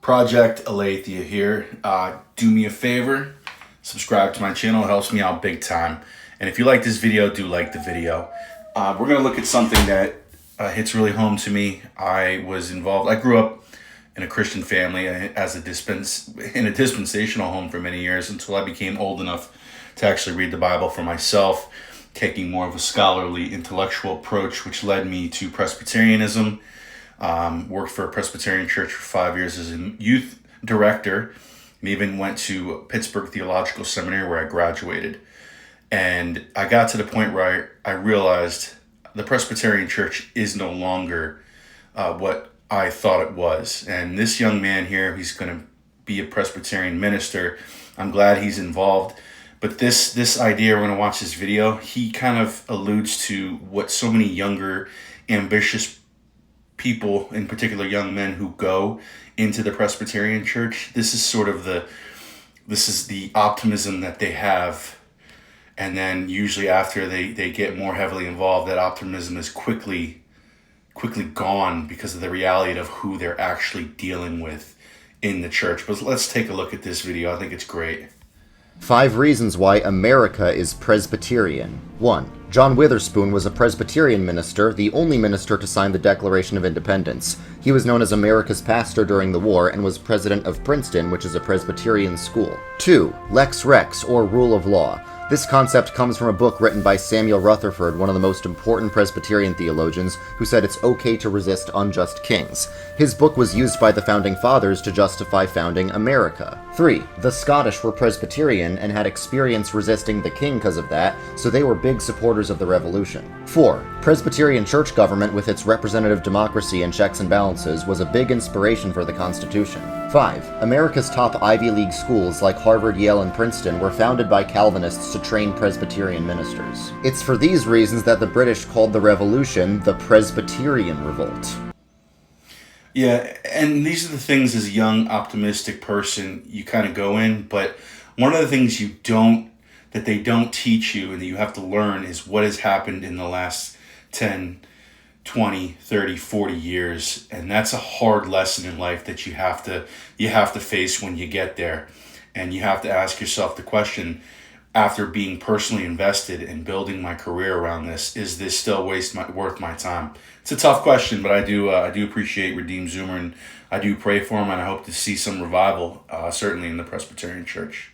Project Aletheia here. Do me a favor, subscribe to my channel. It helps me out big time. And if you like this video, do like the video. We're going to look at something that hits really home to me. I grew up in a Christian family as in a dispensational home for many years until I became old enough to actually read the Bible for myself, taking more of a scholarly, intellectual approach, which led me to Presbyterianism. Worked for a Presbyterian church for 5 years as a youth director, and even went to Pittsburgh Theological Seminary where I graduated. And I got to the point where I realized the Presbyterian church is no longer what I thought it was. And this young man here, he's going to be a Presbyterian minister. I'm glad he's involved. But this idea, we're going to watch this video, he kind of alludes to what so many younger, ambitious people, in particular young men who go into the Presbyterian church, this is the optimism that they have. And then usually after they get more heavily involved, that optimism is quickly gone because of the reality of who they're actually dealing with in the church. But let's take a look at this video. I think it's great. 5 reasons why America is Presbyterian. 1. John Witherspoon was a Presbyterian minister, the only minister to sign the Declaration of Independence. He was known as America's pastor during the war and was president of Princeton, which is a Presbyterian school. 2. Lex Rex, or rule of law. This concept comes from a book written by Samuel Rutherford, one of the most important Presbyterian theologians, who said it's okay to resist unjust kings. His book was used by the Founding Fathers to justify founding America. 3. The Scottish were Presbyterian and had experience resisting the king because of that, so they were big supporters of the Revolution. 4. Presbyterian church government with its representative democracy and checks and balances was a big inspiration for the Constitution. 5. America's top Ivy League schools like Harvard, Yale, and Princeton were founded by Calvinists to train Presbyterian ministers. It's for these reasons that the British called the Revolution the Presbyterian Revolt. Yeah, and these are the things as a young, optimistic person you kind of go in, but one of the things that they don't teach you and that you have to learn is what has happened in the last 10, 20, 30, 40 years. And that's a hard lesson in life that you have to face when you get there. And you have to ask yourself the question, after being personally invested in building my career around this, is this still worth my time? It's a tough question, but I do appreciate Redeemed Zoomer, and I do pray for him, and I hope to see some revival, certainly in the Presbyterian Church.